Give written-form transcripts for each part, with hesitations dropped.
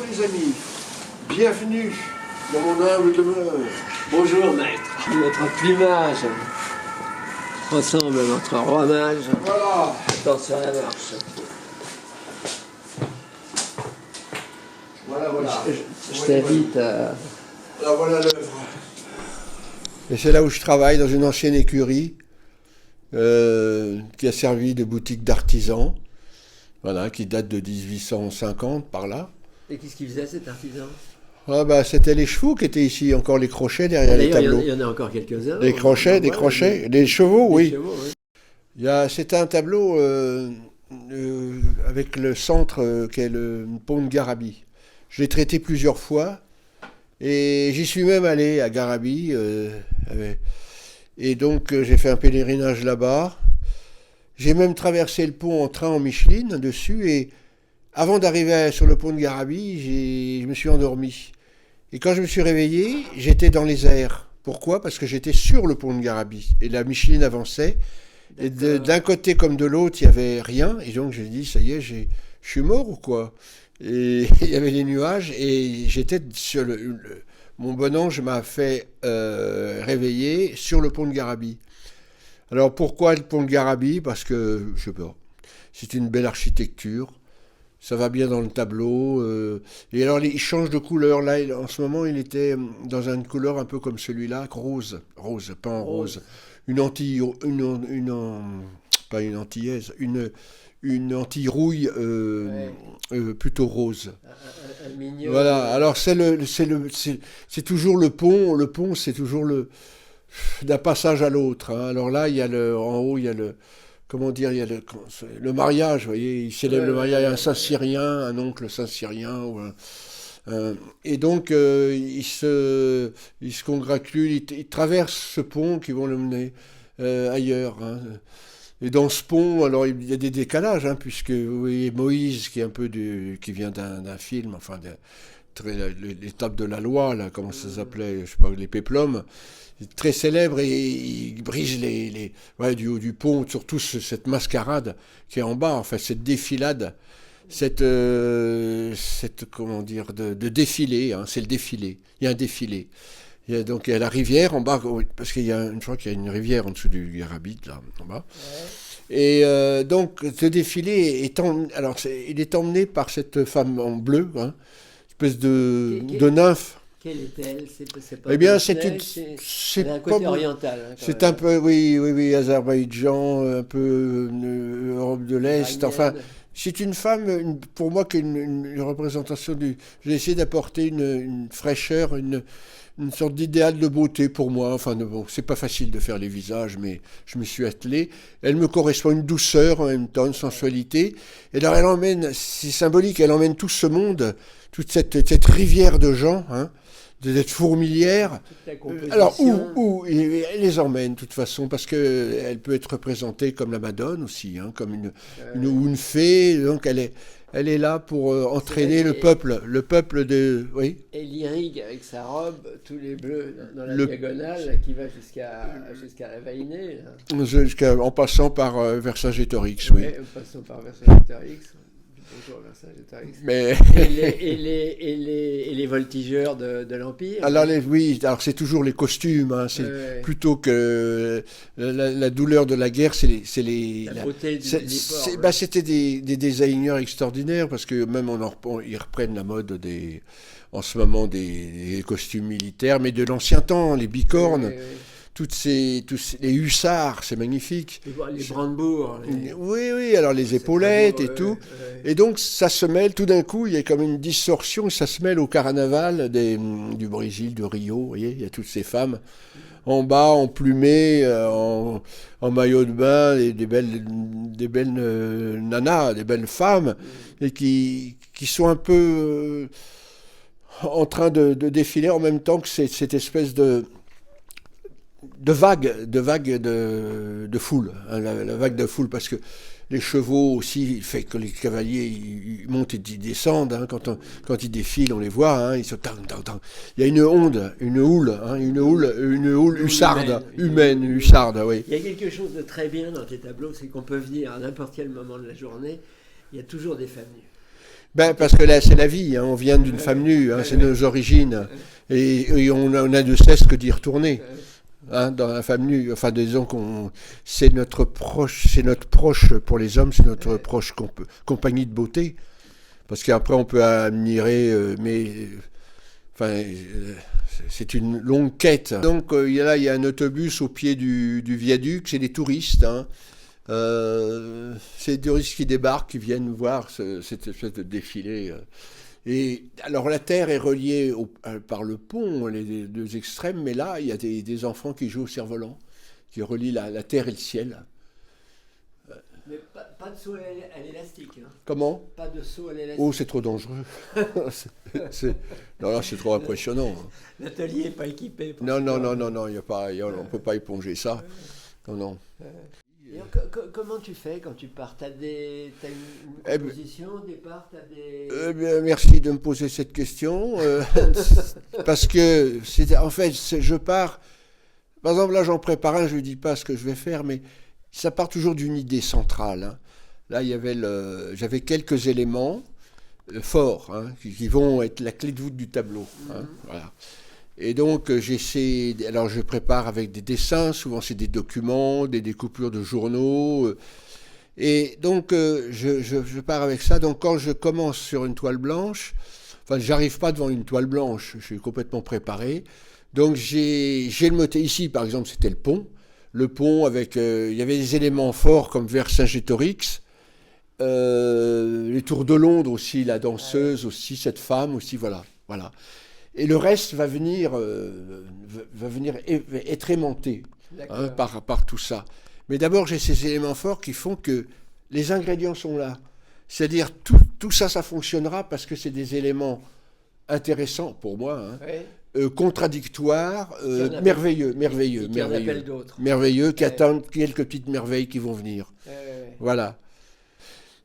Bonjour les amis, bienvenue dans mon humble demeure. Bonjour maître. Notre plumage ressemble à notre romage. Voilà. Attention à la marche. Voilà. Je t'invite à... Là voilà l'œuvre. Et c'est là où je travaille, dans une ancienne écurie qui a servi de boutique d'artisans, voilà, qui date de 1850 par là. Et qu'est-ce qu'il faisait cet artisan? Ah bah, c'était les chevaux qui étaient ici, encore les crochets derrière les tableaux. Il y en a encore quelques-uns. Des crochets, des chevaux, oui. Chevaux, oui. C'est un tableau avec le centre qui est le pont de Garabi. Je l'ai traité plusieurs fois et j'y suis même allé à Garabi. Et donc j'ai fait un pèlerinage là-bas. J'ai même traversé le pont en train en Micheline dessus et avant d'arriver sur le pont de Garabi, je me suis endormi. Et quand je me suis réveillé, j'étais dans les airs. Pourquoi ? Parce que j'étais sur le pont de Garabi et la Micheline avançait. Et d'un côté comme de l'autre, il n'y avait rien. Et donc j'ai dit, ça y est, je suis mort ou quoi ? Et il y avait des nuages et j'étais sur mon bon ange m'a fait réveiller sur le pont de Garabi. Alors pourquoi le pont de Garabi ? Parce que, je sais pas, c'est une belle architecture. Ça va bien dans le tableau. Et alors, il change de couleur. Là, en ce moment, il était dans une couleur un peu comme celui-là, rose. Rose, pas en rose. Pas une antillaise, une anti-rouille plutôt rose. Voilà. Alors, c'est toujours le pont. Le pont, c'est toujours d'un passage à l'autre. Hein. Alors là, en haut, il y a comment dire, il y a le mariage, vous voyez, il célèbre le mariage, il y a un Saint-Cyrien, un oncle Saint-Cyrien, et donc il se congratule, il traverse ce pont qui vont le mener ailleurs. Hein. Et dans ce pont, alors il y a des décalages, hein, puisque vous voyez Moïse, qui est un peu qui vient d'un film, enfin l'étape de la loi, là, comment ça s'appelait, je sais pas, les péplums, très célèbre, et il brise du haut du pont, surtout cette mascarade qui est en bas, enfin cette défilade, cette comment dire, de défilé, hein, c'est le défilé, il y a un défilé. Donc il y a la rivière en bas, parce je crois qu'il y a une rivière en dessous du Garabi, là, en bas. Ouais. Et donc ce défilé il est emmené par cette femme en bleu, hein, espèce de nymphe. Quelle est-elle? C'est pas Eh bien, c'est un côté oriental. Hein, c'est un peu, oui, Azerbaïdjan, un peu Europe de l'Est. Enfin, c'est une femme, pour moi, qui est une représentation du. J'ai essayé d'apporter une fraîcheur, une sorte d'idéal de beauté pour moi. Enfin, bon, c'est pas facile de faire les visages, mais je me suis attelé. Elle me correspond, une douceur en même temps, une sensualité. Et alors, elle emmène, c'est symbolique, elle emmène tout ce monde, toute cette rivière de gens, hein, de cette fourmilière. Alors, où elle les emmène, de toute façon, parce qu'elle peut être représentée comme la Madone aussi, hein, comme une fée. Donc, elle est là pour entraîner le peuple de... Oui. Elle irrigue avec sa robe tous les bleus dans la diagonale qui va jusqu'à la Vainée. En passant par Vercingétorix, oui. En passant par Vercingétorix. Bonjour Vercingétorix. Mais... et les voltigeurs de l'Empire. Alors, alors c'est toujours les costumes, hein, plutôt que la douleur de la guerre, c'est la beauté du déport. C'était des designers extraordinaires, parce que même ils reprennent la mode en ce moment des costumes militaires, mais de l'ancien temps, les bicornes. Oui. Tous les hussards, c'est magnifique. Les brandebourgs. Oui, alors les épaulettes et tout. Et donc, ça se mêle, tout d'un coup, il y a comme une distorsion, ça se mêle au carnaval du Brésil, de Rio, vous voyez, il y a toutes ces femmes en bas, emplumées, en maillot de bain, et des belles nanas, des belles femmes, et qui sont un peu en train de défiler en même temps que cette espèce de vague de foule, hein, la vague de foule, parce que les chevaux aussi, il fait que les cavaliers ils montent et ils descendent, hein, quand ils défilent, on les voit, hein, ils se tang. Il y a une houle humaine, hussarde, oui. Il y a quelque chose de très bien dans tes tableaux, c'est qu'on peut venir à n'importe quel moment de la journée, il y a toujours des femmes nues. Ben, parce que là, c'est la vie, hein, on vient d'une femme nue, hein, c'est nos origines, et on a de cesse que d'y retourner. Hein, dans la femme nue, enfin disons c'est notre proche pour les hommes, c'est notre proche compagnie de beauté, parce qu'après on peut admirer, enfin c'est une longue quête. Donc il y a un autobus au pied du viaduc, c'est des touristes, hein. C'est des touristes qui débarquent, qui viennent voir cette espèce de défilé. Et alors la terre est reliée par le pont, les deux extrêmes, mais là il y a des enfants qui jouent au cerf-volant, qui relient la terre et le ciel. Mais pas de saut à l'élastique. Hein. Comment ? Pas de saut à l'élastique. Oh, c'est trop dangereux. Non, là c'est trop impressionnant. L'atelier n'est pas équipé. Non, on ne peut pas éponger ça. Non. Et comment tu fais quand tu pars ? T'as une position au départ, merci de me poser cette question. Parce que, en fait, je pars... Par exemple, là, j'en prépare un, je ne dis pas ce que je vais faire, mais ça part toujours d'une idée centrale. Hein. Là, j'avais quelques éléments forts, hein, qui vont être la clé de voûte du tableau. Hein, voilà. Et donc, alors je prépare avec des dessins, souvent c'est des documents, des découpures de journaux. Et donc, je pars avec ça. Donc, quand je commence sur une toile blanche, enfin, j'arrive pas devant une toile blanche, je suis complètement préparé. Donc, j'ai le motif. Ici, par exemple, c'était le pont. Le pont avec, il y avait des éléments forts comme Vercingétorix. Les tours de Londres aussi, la danseuse aussi, cette femme aussi, voilà. Et le reste va venir être aimanté, hein, par tout ça. Mais d'abord, j'ai ces éléments forts qui font que les ingrédients sont là. C'est-à-dire, tout ça fonctionnera parce que c'est des éléments intéressants pour moi, hein, contradictoires, merveilleux. Merveilleux, qui attendent quelques petites merveilles qui vont venir. Voilà.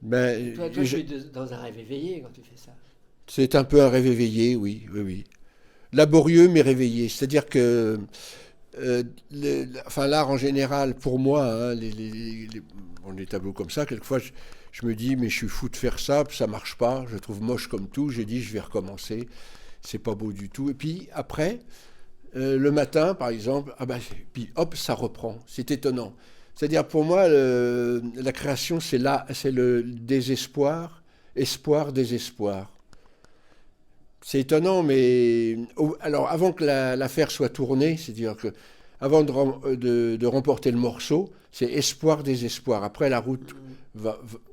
Ben, toi tu es dans un rêve éveillé quand tu fais ça. C'est un peu un rêve éveillé, oui. Laborieux mais réveillé. C'est-à-dire que l'art en général, pour moi, hein, les tableaux comme ça, quelquefois je me dis, mais je suis fou de faire ça, ça marche pas, je trouve moche comme tout, j'ai dit je vais recommencer, c'est pas beau du tout. Et puis après, le matin par exemple, puis hop, ça reprend, c'est étonnant. C'est-à-dire pour moi, la création, c'est le désespoir, espoir, désespoir. C'est étonnant, mais alors avant que l'affaire soit tournée, c'est-à-dire que avant de remporter le morceau, c'est espoir, désespoir. Après, la route,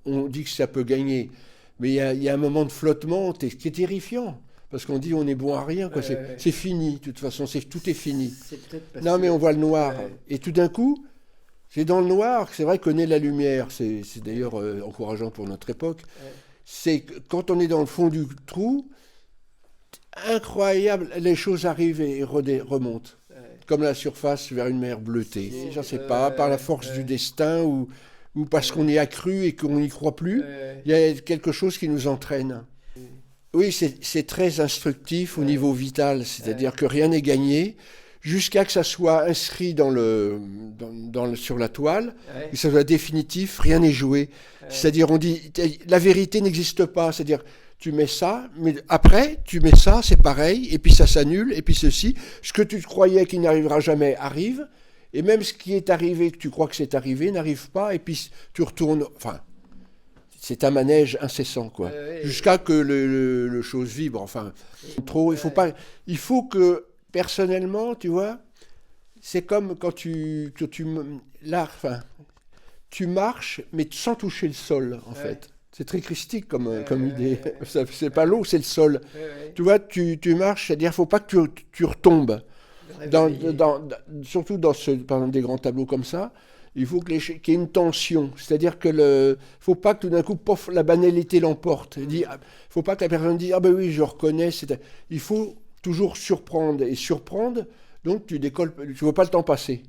on dit que ça peut gagner, mais il y a un moment de flottement qui est terrifiant. Parce qu'on dit on est bon à rien, quoi. C'est fini, de toute façon, tout est fini. Non, mais on voit le noir. Et tout d'un coup, c'est dans le noir, c'est vrai qu'on est la lumière. C'est d'ailleurs encourageant pour notre époque. C'est que quand on est dans le fond du trou, incroyable, les choses arrivent et remontent. Comme la surface vers une mer bleutée. Je ne sais pas, par la force du destin ou parce qu'on y a cru et qu'on n'y croit plus, il y a quelque chose qui nous entraîne. Oui, c'est très instructif au niveau vital, c'est-à-dire que rien n'est gagné jusqu'à que ça soit inscrit sur la toile, que ça soit définitif, rien n'est joué. C'est-à-dire, on dit, la vérité n'existe pas, c'est-à-dire, tu mets ça, mais après, tu mets ça, c'est pareil, et puis ça s'annule, et puis ceci. Ce que tu croyais qu'il n'arrivera jamais arrive, et même ce qui est arrivé, que tu crois que c'est arrivé, n'arrive pas, et puis tu retournes... Enfin, c'est un manège incessant, quoi. Jusqu'à que le chose vibre, enfin. Trop, il faut que, personnellement, tu vois, c'est comme quand tu marches, mais sans toucher le sol, en fait. C'est très christique comme idée. C'est pas l'eau, c'est le sol. Tu vois, tu marches, c'est-à-dire qu'il ne faut pas que tu retombes. Surtout dans par exemple, des grands tableaux comme ça, il faut qu'il y ait une tension. C'est-à-dire qu'il ne faut pas que tout d'un coup, pof, la banalité l'emporte. Il ne faut pas que la personne dise « Ah ben oui, je reconnais ». Il faut toujours surprendre. Et surprendre, donc tu décolles, tu ne veux pas le temps passer.